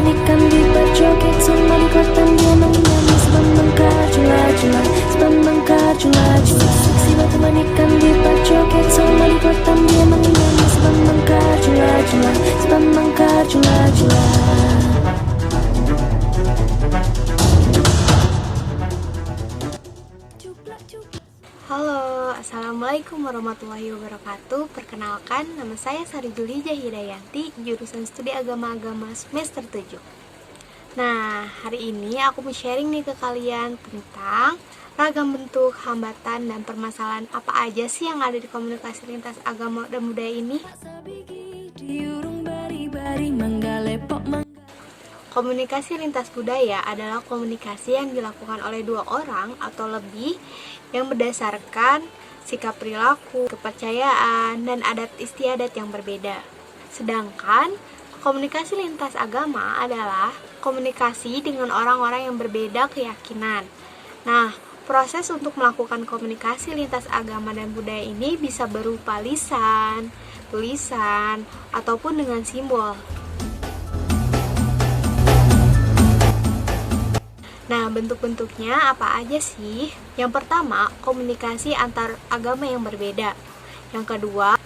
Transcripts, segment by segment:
ikan di berjoget, semua di kota dia menyanyi sebab mengkar jula-jula, sebab mengkar jula-jula. Seksi teman ikan di berjoget, semua di kota dia menyanyi sebab mengkar jula-jula, sebab mengkar jula-jula. Halo, Assalamualaikum warahmatullahi wabarakatuh. Perkenalkan, nama saya Sari Julija Hidayanti, jurusan Studi Agama semester 7. Nah, hari ini aku mau sharing nih ke kalian tentang ragam bentuk, hambatan, dan permasalahan apa aja sih yang ada di komunikasi lintas agama dan budaya ini. Komunikasi lintas budaya adalah komunikasi yang dilakukan oleh dua orang atau lebih yang berdasarkan sikap perilaku, kepercayaan, dan adat istiadat yang berbeda. Sedangkan komunikasi lintas agama adalah komunikasi dengan orang-orang yang berbeda keyakinan. Nah, proses untuk melakukan komunikasi lintas agama dan budaya ini bisa berupa lisan, tulisan, ataupun dengan simbol. Nah, bentuk-bentuknya apa aja sih? Yang pertama, komunikasi antar agama yang berbeda. Yang kedua,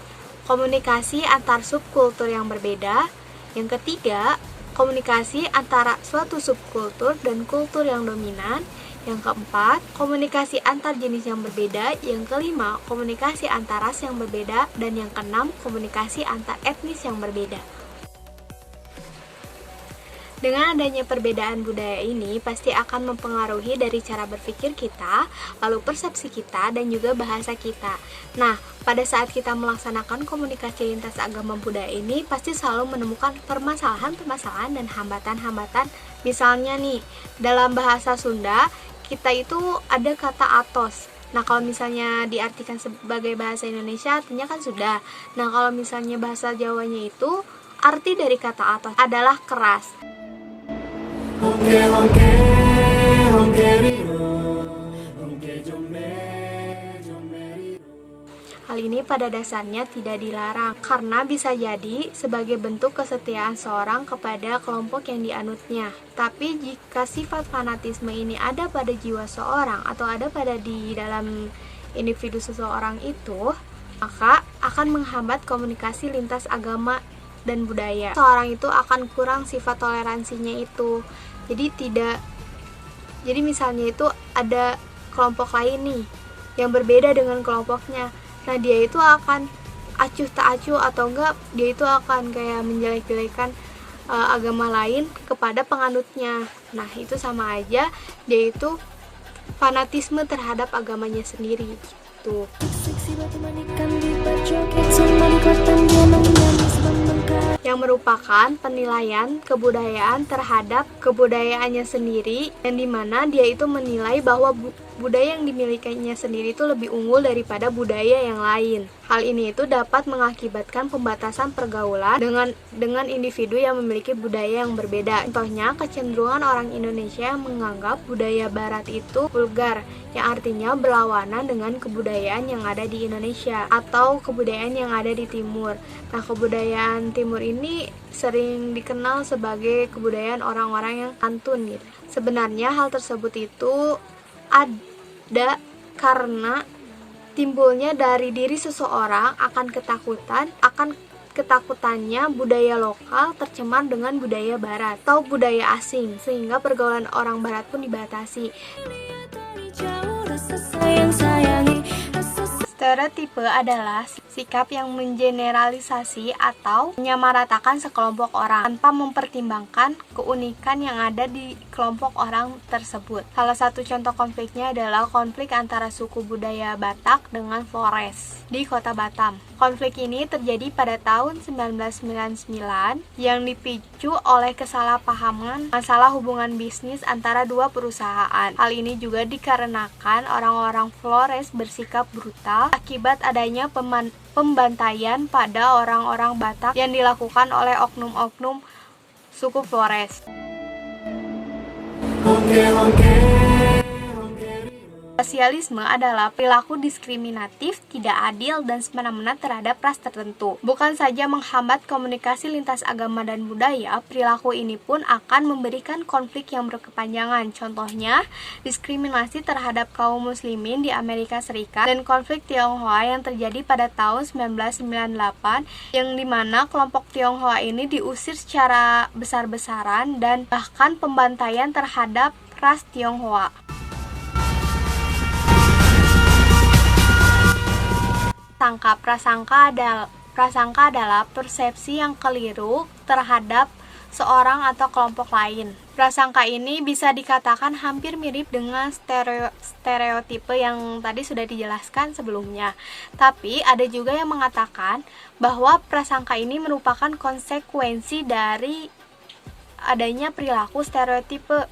komunikasi antar subkultur yang berbeda. Yang ketiga, komunikasi antara suatu subkultur dan kultur yang dominan. Yang keempat, komunikasi antar jenis yang berbeda. Yang kelima, komunikasi antar ras yang berbeda. Dan yang keenam, komunikasi antar etnis yang berbeda. Dengan adanya perbedaan budaya ini pasti akan mempengaruhi dari cara berpikir kita, lalu persepsi kita, dan juga bahasa kita. Nah, pada saat kita melaksanakan komunikasi lintas agama budaya ini pasti selalu menemukan permasalahan-permasalahan dan hambatan-hambatan. Misalnya nih, dalam bahasa Sunda kita itu ada kata atos. Nah, kalau misalnya diartikan sebagai bahasa Indonesia artinya kan sudah. Nah, kalau misalnya bahasa Jawanya itu arti dari kata atos adalah keras. Hal ini pada dasarnya tidak dilarang karena bisa jadi sebagai bentuk kesetiaan seorang kepada kelompok yang dianutnya. Tapi jika sifat fanatisme ini ada pada jiwa seorang atau ada pada di dalam individu seseorang itu, maka akan menghambat komunikasi lintas agama dan budaya. Seorang itu akan kurang sifat toleransinya itu. Jadi misalnya itu ada kelompok lain nih yang berbeda dengan kelompoknya. Nah, dia itu akan acuh tak acuh atau enggak dia itu akan kayak menjelek-jelekan agama lain kepada penganutnya. Nah, itu sama aja dia itu fanatisme terhadap agamanya sendiri gitu. Yang merupakan penilaian kebudayaan terhadap kebudayaannya sendiri, yang dimana dia itu menilai bahwa budaya yang dimilikinya sendiri itu lebih unggul daripada budaya yang lain. Hal ini itu dapat mengakibatkan pembatasan pergaulan dengan individu yang memiliki budaya yang berbeda. Contohnya, kecenderungan orang Indonesia yang menganggap budaya barat itu vulgar, yang artinya berlawanan dengan kebudayaan yang ada di Indonesia atau kebudayaan yang ada di timur. Nah, kebudayaan timur ini sering dikenal sebagai kebudayaan orang-orang yang santun gitu. Sebenarnya hal tersebut itu ada karena timbulnya dari diri seseorang akan ketakutannya budaya lokal tercemar dengan budaya barat atau budaya asing, sehingga pergaulan orang barat pun dibatasi. Stereotipe adalah sikap yang mengeneralisasi atau menyamaratakan sekelompok orang tanpa mempertimbangkan keunikan yang ada di kelompok orang tersebut. Salah satu contoh konfliknya adalah konflik antara suku budaya Batak dengan Flores di kota Batam. Konflik ini terjadi pada tahun 1999 yang dipicu oleh kesalahpahaman masalah hubungan bisnis antara dua perusahaan. Hal ini juga dikarenakan orang-orang Flores bersikap brutal akibat adanya pembantaian pada orang-orang Batak yang dilakukan oleh oknum-oknum suku Flores. Rasialisme adalah perilaku diskriminatif, tidak adil, dan semena-mena terhadap ras tertentu. Bukan saja menghambat komunikasi lintas agama dan budaya, perilaku ini pun akan memberikan konflik yang berkepanjangan. Contohnya, diskriminasi terhadap kaum muslimin di Amerika Serikat dan konflik Tionghoa yang terjadi pada tahun 1998, yang dimana kelompok Tionghoa ini diusir secara besar-besaran dan bahkan pembantaian terhadap ras Tionghoa. Prasangka adalah persepsi yang keliru terhadap seorang atau kelompok lain. Prasangka ini bisa dikatakan hampir mirip dengan stereotipe yang tadi sudah dijelaskan sebelumnya. Tapi ada juga yang mengatakan bahwa prasangka ini merupakan konsekuensi dari adanya perilaku stereotipe.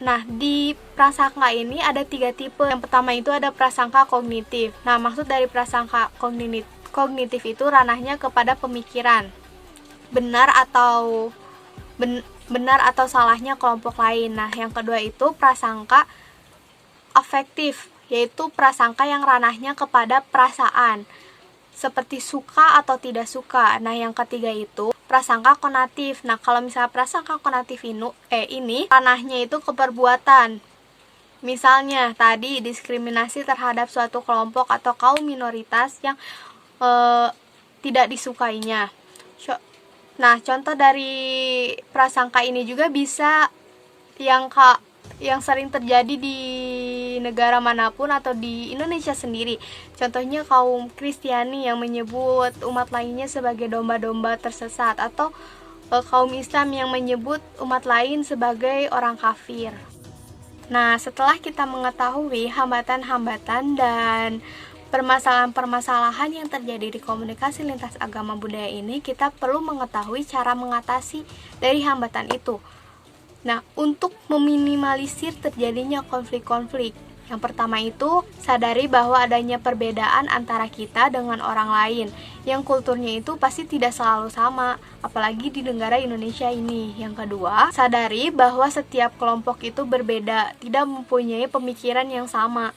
Nah, di prasangka ini ada 3 tipe. Yang pertama itu ada prasangka kognitif. Nah, maksud dari prasangka kognitif itu ranahnya kepada pemikiran. Benar atau salahnya kelompok lain. Nah, yang kedua itu prasangka afektif, yaitu prasangka yang ranahnya kepada perasaan, seperti suka atau tidak suka. Nah, yang ketiga itu prasangka konatif. Nah, kalau misalnya prasangka konatif ini ranahnya itu ke perbuatan. Misalnya tadi diskriminasi terhadap suatu kelompok atau kaum minoritas yang tidak disukainya. Nah, contoh dari prasangka ini juga bisa yang sering terjadi di negara manapun atau di Indonesia sendiri. Contohnya kaum Kristiani yang menyebut umat lainnya sebagai domba-domba tersesat, atau kaum Islam yang menyebut umat lain sebagai orang kafir. Nah, setelah kita mengetahui hambatan-hambatan dan permasalahan-permasalahan yang terjadi di komunikasi lintas agama budaya ini, kita perlu mengetahui cara mengatasi dari hambatan itu. Nah, untuk meminimalisir terjadinya konflik-konflik, yang pertama itu sadari bahwa adanya perbedaan antara kita dengan orang lain, yang kulturnya itu pasti tidak selalu sama, apalagi di negara Indonesia ini. Yang kedua, sadari bahwa setiap kelompok itu berbeda, tidak mempunyai pemikiran yang sama.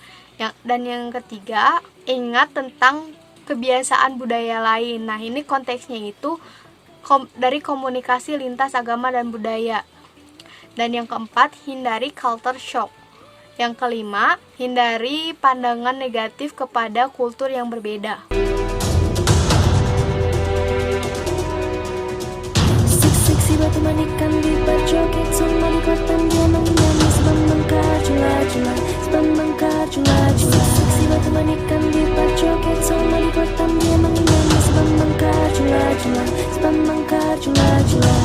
Dan yang ketiga, ingat tentang kebiasaan budaya lain. Nah, ini konteksnya itu dari komunikasi lintas agama dan budaya. Dan yang keempat, hindari culture shock. Yang kelima, hindari pandangan negatif kepada kultur yang berbeda. Seksi batu manikan diperjoget sama di kotam dia menyanyi sebab mengkar jula-jula, sebab mengkar jula-jula. Seksi batu manikan diperjoget sama di kotam dia menyanyi sebab mengkar jula-jula, sebab mengkar jula-jula.